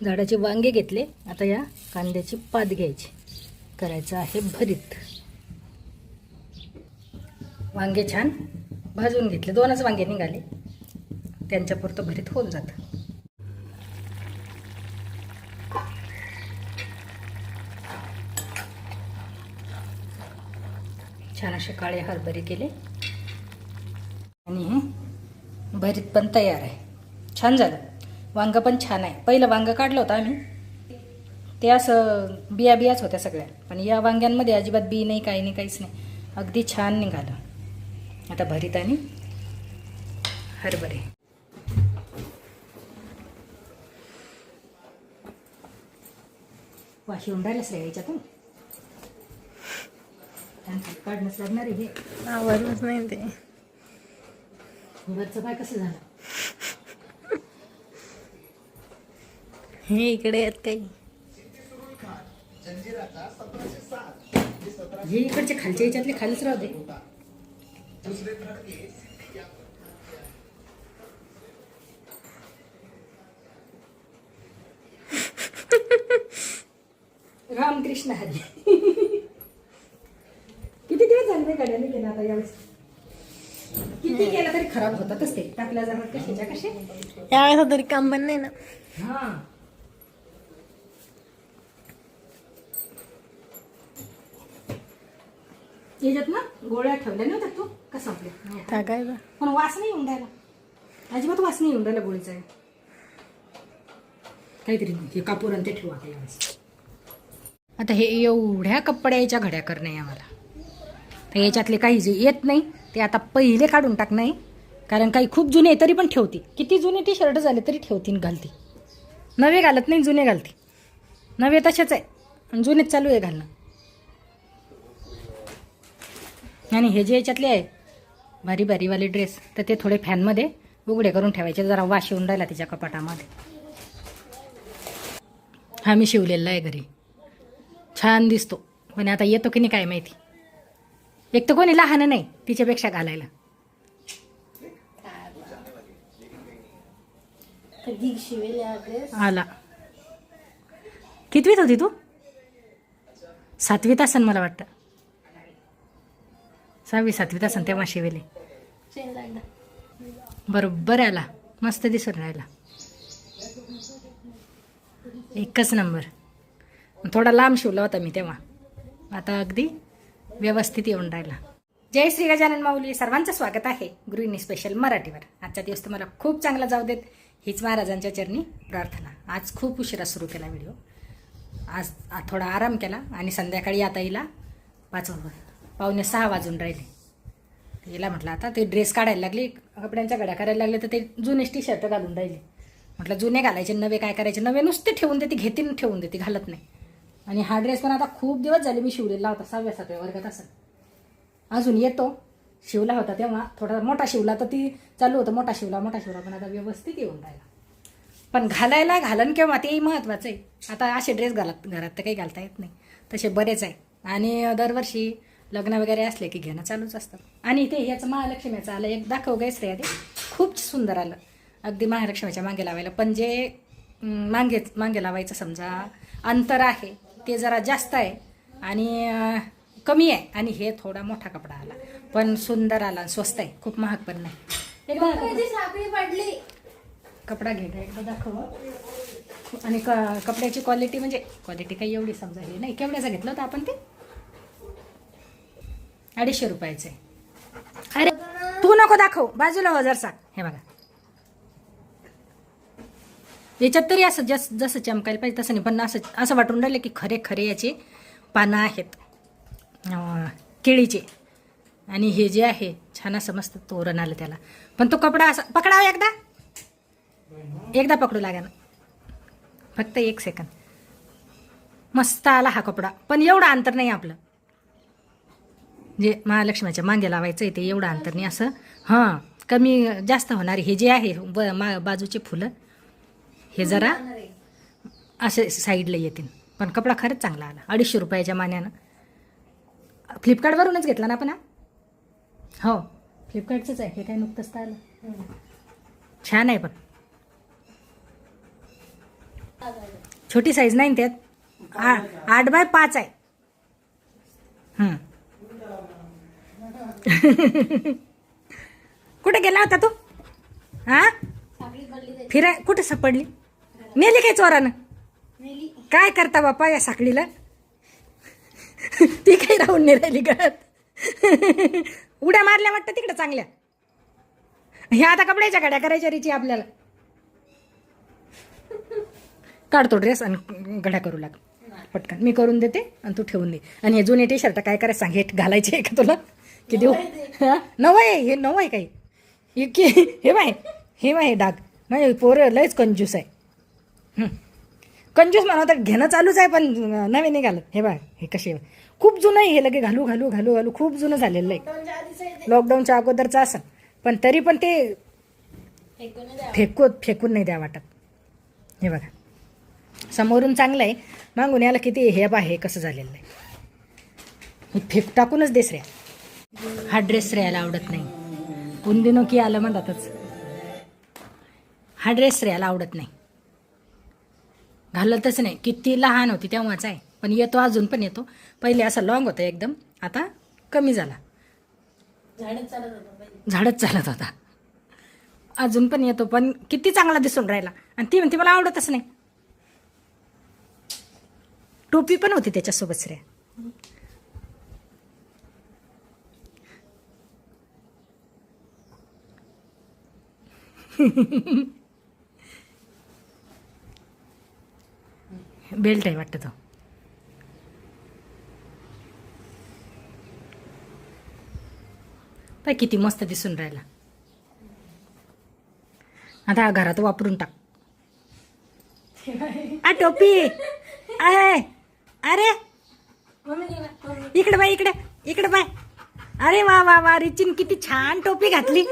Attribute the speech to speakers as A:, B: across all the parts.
A: झाडाचे वांगे घेतले. आता या कांद्याची पात घ्यायची, करायचं आहे भरीत. वांगे छान भाजून घेतले, 2च वांगे निघाले, त्यांच्यापुरतं भरीत होऊन जातं. छान असे काळे हरभरे केले आणि हे भरीत पण तयार आहे. छान झालं. वांगं पण छान आहे. पहिलं वांगं काढलं होतं आम्ही, ते असं बियाच होत्या सगळ्या, पण या वांग्यांमध्ये अजिबात बी नाही, काही नाही, काहीच नाही. अगदी छान निघालं. आता भरीत आणि हरभरे. वाशी उंडायलाच रे याच्यातून काढणंच लागणार आहे. हे
B: आवडलंच नाही ते.
A: वरचं पाय कसं झालं.
B: हे इकडे आहेत काही.
A: हे इकडचे खालच्या याच्यातले खालीच राहू दे. रामकृष्ण हरी. किती दिवस झाले मी गाड्याने केला आता यावेळेस. किती केलं तरी खराब होतातच ते. टाकल्या जाणार कशाच्या कसे.
B: यावेळेस तरी काम पण नाही ना.
A: हा याच्यात ना गोळ्या ठेवल्या नव्हत्या तू का संपल्या.
B: टाकायचं
A: पण वास नाही येऊन राहिला, अजिबात वास नाही येऊन राहिला गोळीचा. काहीतरी हे कापूर आणि ते ठेवू आता यावेळेस. आता हे एवढ्या कपड्याच्या घड्या करणे आम्हाला, तर याच्यातले काही जे येत नाही ते आता पहिले काढून टाक नाही, कारण काही खूप जुने तरी पण ठेवती. किती जुने टी शर्ट झाले तरी ठेवती घालती. नवे घालत नाही, जुने घालते. नवे तसेच आहे आणि जुनेच चालू आहे घालणं. आणि हे जे याच्यातले आहे भारी भारीवाले ड्रेस, तर ते थोडे फॅनमध्ये उघडे करून ठेवायचे. जरा वास येऊन राहिला तिच्या कपाटामध्ये. हा मी शिवलेला आहे घरी, छान दिसतो. पण आता येतो की नाही काय माहिती. एक तर कोणी लहान नाही तिच्यापेक्षा घालायला. आला. कितवीत होती तू. 7वीत असन मला वाटतं. 6वी 7वीत असन तेव्हा शिवेले. बरोबर आला, मस्त दिसून राहिला. एकच नंबर. थोडा लांब शिवला होता मी तेव्हा, आता अगदी व्यवस्थित येऊन राहिला. जय श्री गजानन माऊली. सर्वांचं स्वागत आहे गृहिणी स्पेशल मराठीवर. आजचा दिवस तुम्हाला खूप चांगला जाऊ देत हीच महाराजांच्या चरणी प्रार्थना. आज खूप उशिरा सुरू केला व्हिडिओ. आज थोडा आराम केला आणि संध्याकाळी आता हिला 5:45 वाजून राहिले. हिला म्हटलं आता ते ड्रेस काढायला लागली, कपड्यांच्या घड्या करायला लागले, तर ते जुनेच टी शर्ट घालून राहिले. म्हटलं जुने घालायचे, नवे काय करायचे. नवे नुसते ठेवून देते, घेते ठेवून देते, घालत नाही. आणि हा ड्रेस पण आता खूप दिवस झाले मी शिवलेला होता, 6व्या 7व्या वर्गात असेल. अजून येतो. शिवला होता तेव्हा थोडा मोठा शिवला, तर ती चालू होतं मोठा शिवला, पण आता व्यवस्थित येऊन राहिला. पण घालायला घालन केव्हा तेही महत्त्वाचं आहे. आता असे ड्रेस घरात तर काही घालता येत नाही, तसे बरेच आहे. आणि दरवर्षी लग्न वगैरे असले की घेणं चालूच असतं. आणि ते याचं महालक्ष्मीचं आलं, एक दाखव गैस रे. ते खूप सुंदर आलं, अगदी महालक्ष्मीच्या मागे लावायला. पण जे मागे लावायचं समजा अंतर आहे ते जरा जास्त आहे आणि कमी आहे. आणि हे थोडा मोठा कपडा आला, पण सुंदर आला, स्वस्त आहे, खूप महाग पण नाही. एकदा कपडा घे, एकदा दाखव. आणि कपड्याची क्वालिटी म्हणजे क्वालिटी काही एवढी समजा हे नाही. केवढ्याचं घेतलं होतं आपण ते 250 रुपयाचे. अरे तू नको दाखव, बाजूला हो जरसा. हे बघा, याच्यात तरी असं जसं चमकायला पाहिजे तसं नाही, पण असं वाटून राहिलं की खरे खरे याचे पानं आहेत केळीचे. आणि हे जे आहे छान असं मस्त तोरण आलं त्याला. पण तो कपडा असा पकडावा, एकदा पकडू लागा ना, फक्त 1 सेकंद. मस्त आला हा कपडा, पण एवढं अंतर नाही आपलं जे महालक्ष्मीच्या मागे लावायचं आहे ते. एवढं अंतर नाही, असं हां कमी जास्त होणार. हे जे आहे बाजूचे फुलं हे जरा असे साईडला येतील. पण कपडा खरंच चांगला आला, 250 रुपयाच्या मान्यानं. फ्लिपकार्टवरूनच घेतला ना आपण. हो फ्लिपकार्टचंच आहे हे, काय नुकतंच तर आलं. छान आहे. पण छोटी साईज नाही ना त्यात 8x5 आहे. कुठे गेला होता तू? हा फिराय कुठे सापडली? नेली काय चोरानं? काय करता बापा या साखळीला? ती काही राहून नाही राहिली गळ्यात. उड्या मारल्या वाटतं तिकडे चांगल्या. ह्या आता कपड्याच्या गाड्या करायच्या रिची आपल्याला. काढतो ड्रेस आणि गड्या करू लाग पटकन. मी करून देते आणि तू ठेवून दे. आणि हे जुने टी शर्ट काय करायचं सांग, हे घालायचे आहे का तुला? की देऊ? नवं आहे हे, नवं आहे काही. हे बाय डाग नाही. पोरं लयच कंजूस आहे. कंजूस म्हणा तर घेणं चालूच आहे, पण नवीन नाही घालत. हे बाय हे कसे खूप जुनं आहे हे. लगे घालू घालू घालू घालू खूप जुनं झालेलं आहे. लॉकडाऊनच्या अगोदरचं असं, पण तरी पण ते फेकून नाही द्या वाटत. हे बघा समोरून चांगलं आहे, मागून याला किती हे बा हे कसं झालेलं आहे. हे फेक टाकूनच दे श्रेया. हा ड्रेस श्रेयाला आवडत नाही. उंदिनो की आलं म्हणतातच. हा ड्रेस श्रेयाला आवडत नाही, घालतच नाही. किती लहान होती तेव्हाच आहे, पण येतो अजून पण येतो. पहिले असा लॉंग होता एकदम, आता कमी झाला. झाडच चालत होता. अजून पण येतो, पण किती चांगला दिसून राहिला. आणि ती म्हणते मला आवडतच नाही. टोपी पण होती त्याच्यासोबत श्रेया. बेल्ट आहे वाटतं तो. पाय किती मस्त दिसून राहिला. आता हा घरात वापरून टाक. आ टोपी आहे. अरे इकडे बाय, इकडे बाय. अरे वा वा वा, रिचीन किती छान टोपी घातली.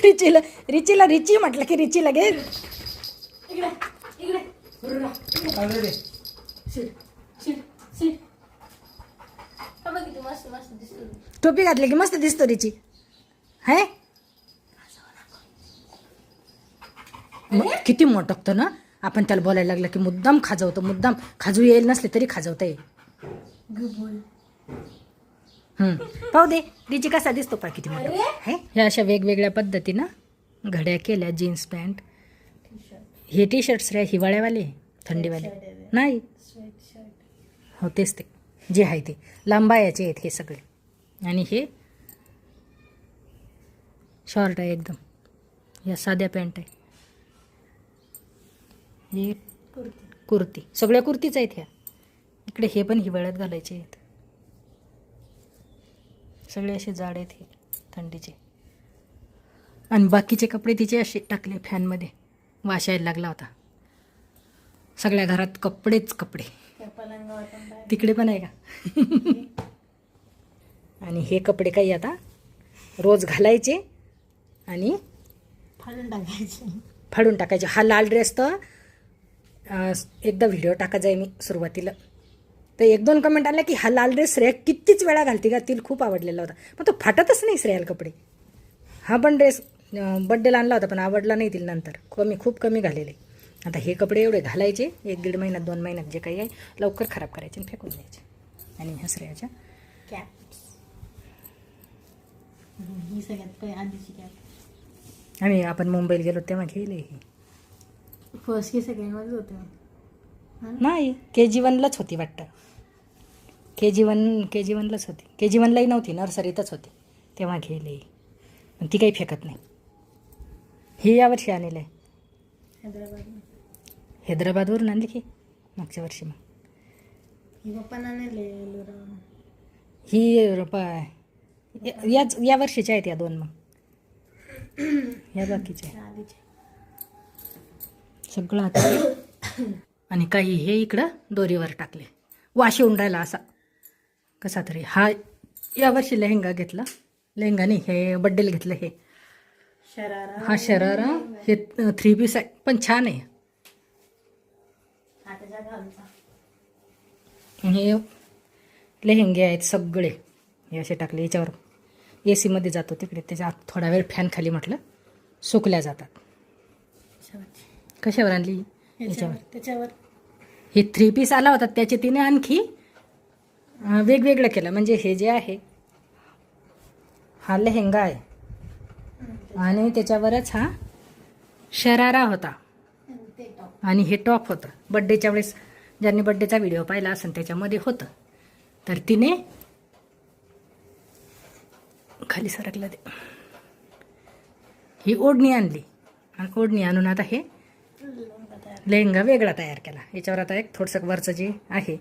A: रिचीला रिची म्हटलं की रिची लगेच टोपी घातली की मस्त दिसतो रिची. है किती मोठकतो ना. आपण त्याला बोलायला लागलं की मुद्दाम खाजवतो. मुद्दाम खाजू येईल नसले तरी खाजवता येईल. पाहू दे रिची कसा दिसतो पा किती मोठा है. ह्या अशा वेगवेगळ्या पद्धतीनं घड्या केल्या. जीन्स पॅन्ट, हे टी शर्ट्स रे हिवाळ्यावाले थंडीवाले नाही. हो तेच ते जे आहे ते लांबायाचे आहेत हे सगळे. आणि हे शॉर्ट आहे एकदम. या साध्या पॅन्ट आहे. हे कुर्ती, सगळ्या कुर्तीच आहेत ह्या. इकडे हे पण हिवाळ्यात घालायचे आहेत. सगळे असे जाड आहेत हे थंडीचे. आणि बाकीचे कपडे तिचे असे टाकले फॅनमध्ये. वास यायला लागला होता. सगळ्या घरात कपडेच कपडे. तिकडे पण आहे का? आणि हे कपडे काही आता रोज घालायचे आणि फाडून टाकायचे. हा लाल ड्रेस तर एकदा व्हिडिओ टाकायचा आहे मी सुरुवातीला, तर 1-2 कमेंट आल्या की हा लाल ड्रेस श्रेया कितीच वेळा घालते का, तिला खूप आवडलेला होता. पण तो फाटतच नाही श्रेयाला कपडे. हा पण ड्रेस बड्डेला आणला होता पण आवडला नाही तिला. नंतर खूप कमी घालेले. आता हे कपडे एवढे घालायचे 1-1.5 महिन्यात 2 महिन्यात जे काही आहे लवकर खराब करायचे आणि फेकून द्यायचे. आणि ह्या श्रेयाच्या
B: कॅप्स ही सगळ्यात काही आधीची कॅप.
A: आपण मुंबईला गेलो तेव्हा घेले. ही
B: फर्स्ट की सेकंडमध्येच होते.
A: नाही KG1लाच होती वाटतं. KG1लाच होती. KG1लाही नव्हती, नर्सरीतच होती तेव्हा घेले. पण ती काही फेकत नाही. ही यावर्षी आणलेलं आहे. हैदराबादवरून आणली की मागच्या वर्षी. मग
B: ही पप्पांना नेले.
A: ही या वर्षीच्या आहेत या 2. मग या बाकीच्या सगळं आता. आणि काही हे इकडं दोरीवर टाकले. वाश येऊन राहिला असा कसा तरी. हा यावर्षी लेहंगा घेतला. लेहंगा नाही, हे बड्डेला घेतलं. हे
B: शरारा.
A: हा शरारा. हे 3 पीस आहे पण छान आहे. हे लेहंगे आहेत सगळे. हे असे टाकले. याच्यावर AC मध्ये जातो तिकडे, त्याच्या आत थोडा वेळ फॅन खाली म्हटलं सुकल्या जातात. कशावर आणली याच्यावर
B: त्याच्यावर
A: हे 3 पीस आला होता त्याचे तिने आणखी वेगवेगळं केलं. म्हणजे हे जे आहे हा लेहेंगा आहे आणि त्याच्यावरच हा शरारा होता
B: ते टॉप.
A: आणि हे टॉप होतं. बड्डेच्या वेळेस ज्यांनी बड्डेचा व्हिडिओ पाहिला असेल त्याच्यामध्ये होतं. तर तिने खाली सरकलं ते ही ओढणी आणली आणि ओढणी आणून आता हे लेहंगा वेगळा तयार केला. याच्यावर आता एक थोडंसं वरचं जे आहे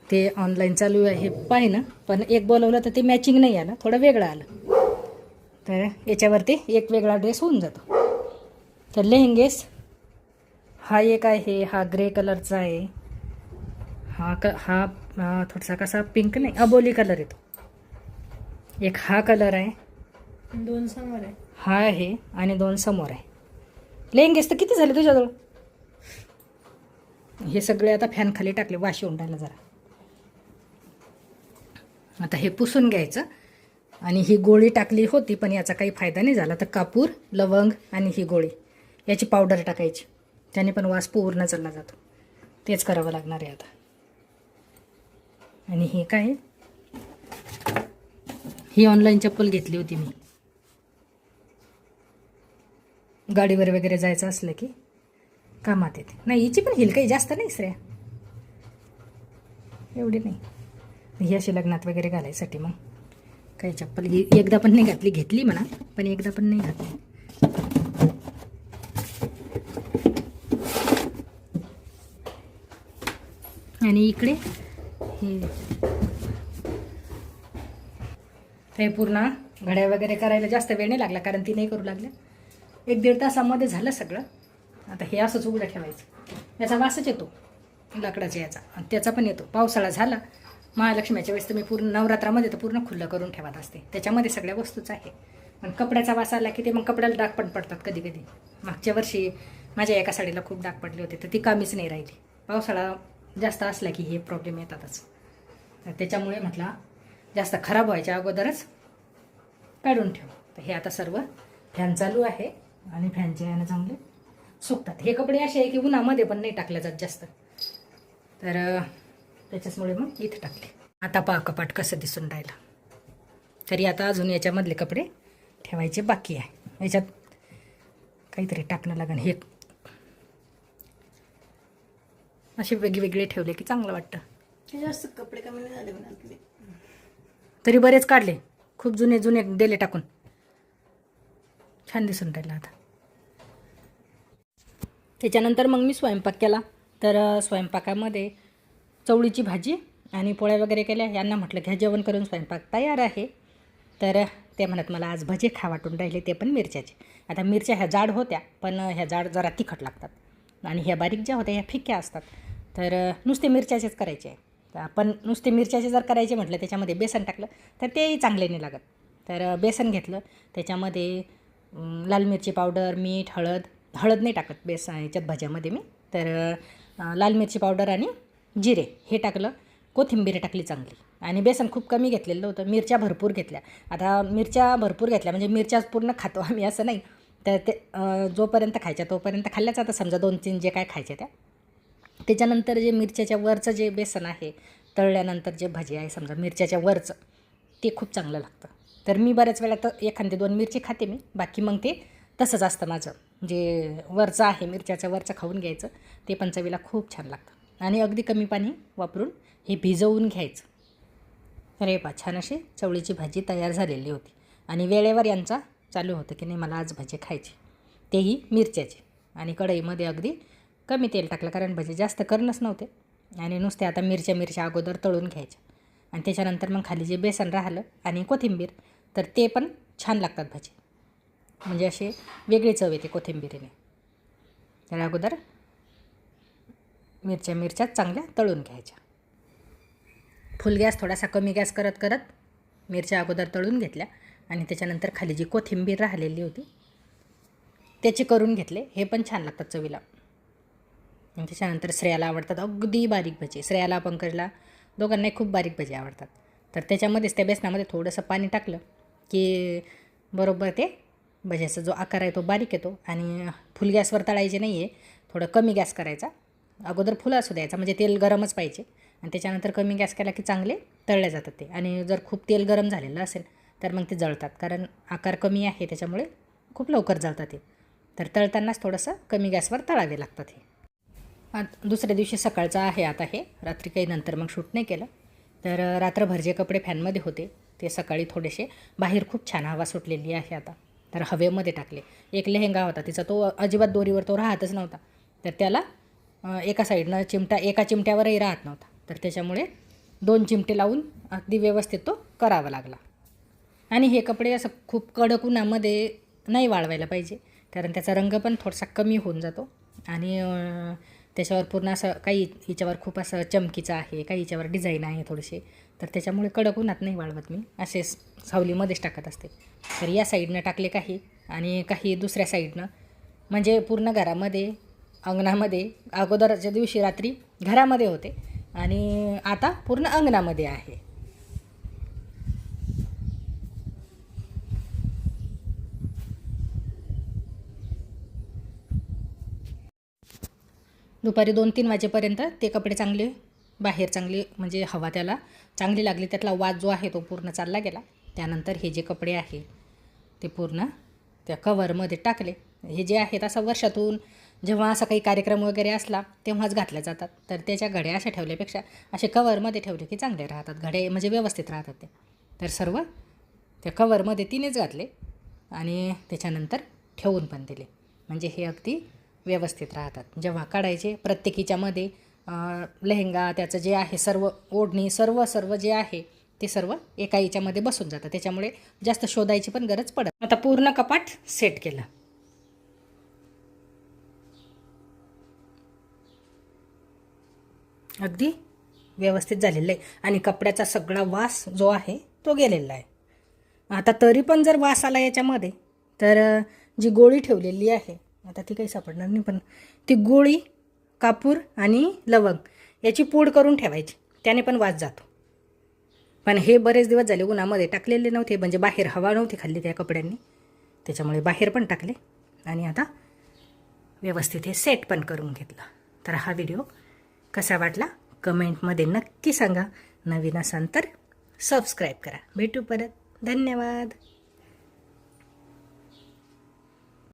A: ते ऑनलाईन चालू आहे पाहिलं, पण एक बोलवलं तर ते मॅचिंग नाही आलं, थोडं वेगळं आलं. तर याच्यावरती एक वेगळा ड्रेस होऊन जातो. तर लेहंगेस हा एक आहे, हा ग्रे कलरचा आहे, हा थोडासा कसा पिंक नाही अबोली कलर येतो. एक हा कलर आहे,
B: 2 समोर आहे.
A: हा आहे आणि 2 समोर आहे. लेहंगेस तर किती झाले तुझ्याजवळ? हे सगळे आता फॅन खाली टाकले, वाशी उंडायला जरा. आता हे पुसून घ्यायचं आणि ही गोळी टाकली होती पण याचा काही फायदा नाही झाला. तर कापूर, लवंग आणि ही गोळी याची पावडर टाकायची, त्याने पण वास पूर्ण चालला जातो. तेच करावं लागणार आहे आता. आणि हे काय, ही ऑनलाईन चप्पल घेतली होती मी, गाडीवर वगैरे जायचं असलं की कामात येते. नाही हिची पण हिल काही जास्त नाही श्रेया, एवढी नाही. ही अशी लग्नात वगैरे घालायसाठी मग काही चप्पल ही एकदा पण नाही घातली, घेतली म्हणा पण एकदा पण नाही घातली. आणि इकडे हे पूर्ण घड्या वगैरे करायला जास्त वेळ नाही लागला कारण ती नाही करू लागल्या. 1-1.5 तासामध्ये झालं सगळं. आता हे असंच उघडं ठेवायचं, याचा वासच येतो लाकडाच्या याचा आणि त्याचा पण येतो. पावसाळा झाला महालक्ष्मीच्या वेळेस तर मी पूर्ण नवरात्रामध्ये तर पूर्ण खुल्लं करून ठेवत असते, त्याच्यामध्ये सगळ्या वस्तूच आहे. पण कपड्याचा वास आला की ते मग कपड्याला डाग पण पडतात कधी कधी. मागच्या वर्षी माझ्या एका साडीला खूप डाग पडले होते तर ती कामीच नाही राहिली. पावसाळा जास्त असला की हे प्रॉब्लेम येतातच. तर त्याच्यामुळे म्हटलं जास्त खराब व्हायच्या अगोदरच काढून ठेव. तर हे आता सर्व फॅन चालू आहे आणि फॅनचे यानं चांगले सुकतात. हे कपडे असे आहे की उन्हामध्ये पण नाही टाकले जात जास्त, तर त्याच्याचमुळे मग इथं टाकले. आता पहा कपाट कसं दिसून राहिलं. तरी आता अजून याच्यामधले कपडे ठेवायचे बाकी आहे. याच्यात काहीतरी टाकणं लागेल. हे असे वेगवेगळे ठेवले की चांगलं वाटतं.
B: जास्त कपडे कमी नाही झाले म्हणा आपले.
A: तरी बरेच काढले, खूप जुने जुने दिले टाकून. छान दिसून राहिलं आता. त्याच्यानंतर मग मी स्वयंपाक केला. तर स्वयंपाकामध्ये चवळीची भाजी आणि पोळ्या वगैरे केल्या. यांना म्हटलं घ्या जेवण करून, स्वयंपाक तयार आहे. तर ते म्हणत मला आज भजे खा वाटून राहिले, ते पण मिरच्याचे. आता मिरच्या ह्या जाड होत्या पण ह्या जाड जरा तिखट लागतात आणि ह्या बारीक ज्या होत्या ह्या फिक्या असतात. तर नुसते मिरच्याचेच करायचे आहे. तर आपण नुसते मिरच्याचे जर करायचे म्हटलं त्याच्यामध्ये बेसन टाकलं तर तेही चांगले नाही लागत. तर बेसन घेतलं, त्याच्यामध्ये लाल मिरची पावडर, मीठ, हळद नाही टाकत बेसन याच्यात भाज्यामध्ये मी. तर लाल मिरची पावडर आणि जिरे हे टाकलं, कोथिंबीर टाकली चांगली आणि बेसन खूप कमी घेतलेलं होतं. मिरच्या भरपूर घेतल्या. आता मिरच्या भरपूर घेतल्या म्हणजे मिरच्या पूर्ण खातो आम्ही असं नाही. तर ते जोपर्यंत खायच्या तोपर्यंत खाल्ल्याच. आता समजा 2-3 जे काय खायचे त्या. त्याच्यानंतर जे मिरच्याच्या वरचं जे बेसन आहे, तळल्यानंतर जे भजी आहे समजा मिरच्याच्या वरचं, ते खूप चांगलं लागतं. तर मी बऱ्याच वेळा तर 1-2 मिरची खाते मी, बाकी मग ते तसंच असतं माझं. जे वरचं आहे मिरच्याचं वरचं खाऊन घ्यायचं, ते पण चवीला खूप छान लागतं. आणि अगदी कमी पाणी वापरून हे भिजवून घ्यायचं. अरे बा, छान अशी चवळीची भाजी तयार झालेली होती. आणि वेळेवर यांचा चालू होतं की नाही मला आज भजी खायची, तेही मिरच्याचे. आणि कढईमध्ये अगदी कमी तेल टाकलं कारण भजी जास्त करणंच नव्हते. आणि नुसते आता मिरच्या अगोदर तळून घ्यायच्या आणि त्याच्यानंतर मग खाली जे बेसन राहिलं आणि कोथिंबीर, तर ते पण छान लागतात भजी. म्हणजे असे वेगळी चव येते कोथिंबीरीने. तर अगोदर मिरच्या चांगल्या तळून घ्यायच्या. फुल गॅस थोडासा कमी गॅस करत करत मिरच्या अगोदर तळून घेतल्या आणि त्याच्यानंतर खाली जी कोथिंबीर राहिलेली होती त्याचे करून घेतले. हे पण छान लागतात चवीला. आणि त्याच्यानंतर श्रेयाला आवडतात अगदी बारीक भजी. श्रेयाला, पंकजला दोघांनाही खूप बारीक भजी आवडतात. तर त्याच्यामध्येच त्या बेसनामध्ये थोडंसं पाणी टाकलं की बरोबर ते भज्याचा जो आकार आहे तो बारीक येतो आणि फुल गॅसवर तळायचे नाही आहे, थोडं कमी गॅस करायचा. अगोदर फुलं असू द्यायचा, म्हणजे तेल गरमच पाहिजे आणि त्याच्यानंतर कमी गॅस केला की चांगले तळले जातात ते. आणि जर खूप तेल गरम झालेलं असेल तर मग ते जळतात, कारण आकार कमी आहे त्याच्यामुळे खूप लवकर जळतात ते. तर तळतानाच थोडंसं कमी गॅसवर तळावे लागतात हे. दुसऱ्या दिवशी सकाळचं आहे आता हे, रात्री काही नंतर मग शूट नाही केलं. तर रात्रभर जे कपडे फॅनमध्ये होते ते सकाळी थोडेसे, बाहेर खूप छान हवा सुटलेली आहे आता, तर हवेमध्ये टाकले. एक लेहेंगा होता तिचा, तो अजिबात दोरीवर तो राहतच नव्हता, तर त्याला एका साईडनं एका चिमट्यावरही राहत नव्हता, तर त्याच्यामुळे 2 चिमटे लावून अगदी व्यवस्थित तो करावा लागला. आणि हे कपडे असं खूप कडक उन्हामध्ये नाही वाळवायला पाहिजे, कारण त्याचा रंग पण थोडासा कमी होऊन जातो आणि त्याच्यावर पूर्ण असं काही हिच्यावर खूप असं चमकीचं आहे, काही हिच्यावर डिझाईन आहे थोडेसे, तर त्याच्यामुळे कडक उन्हात नाही वाळवत मी, असे सावलीमध्येच टाकत असते. तर या साईडनं टाकले काही आणि काही दुसऱ्या साईडनं, म्हणजे पूर्ण घरामध्ये, अंगणामध्ये. अगोदरच्या दिवशी रात्री घरामध्ये होते आणि आता पूर्ण अंगणामध्ये आहे. दुपारी 2-3 वाजेपर्यंत ते कपडे चांगले बाहेर, चांगले म्हणजे हवा त्याला चांगली लागली, त्यातला वास जो आहे तो पूर्ण चालला गेला. त्यानंतर हे जे कपडे आहे ते पूर्ण त्या कवरमध्ये टाकले. हे जे आहेत असं वर्षातून जेव्हा असा काही कार्यक्रम वगैरे असला तेव्हाच घातल्या जातात, तर त्याच्या घड्या अशा ठेवल्यापेक्षा असे कवरमध्ये ठेवले की चांगले राहतात घडे, म्हणजे व्यवस्थित राहतात ते. तर सर्व त्या कवरमध्ये 3च घातले आणि त्याच्यानंतर ठेवून पण दिले, म्हणजे हे अगदी व्यवस्थित राहतात. जेव्हा काढायचे प्रत्येकीच्यामध्ये लेहेंगा त्याचं जे आहे सर्व, ओढणी सर्व जे आहे ते सर्व एका याच्यामध्ये बसून जातं, त्याच्यामुळे जास्त शोधायची पण गरज पडत. आता पूर्ण कपाट सेट केलं. अगदी व्यवस्थित झालेलं आहे आणि कपड्याचा सगळा वास जो आहे तो गेलेला आहे. आता तरी पण जर वास आला याच्यामध्ये तर जी गोळी ठेवलेली आहे, आता ती काही सापडणार नाही, पण ती गोळी, कापूर आणि लवंग याची पूड करून ठेवायची, त्याने पण वास जातो. पण हे बरेच दिवस झाले उन्हामध्ये टाकलेले नव्हते, म्हणजे बाहेर हवा नव्हती खाल्ली त्या कपड्यांनी, त्याच्यामुळे बाहेर पण टाकले आणि आता व्यवस्थित हे सेट पण करून घेतलं. तर हा व्हिडिओ कसा वाटला कमेंटमध्ये नक्की सांगा. नवीन असाल तर सबस्क्राईब करा. भेटू परत. धन्यवाद.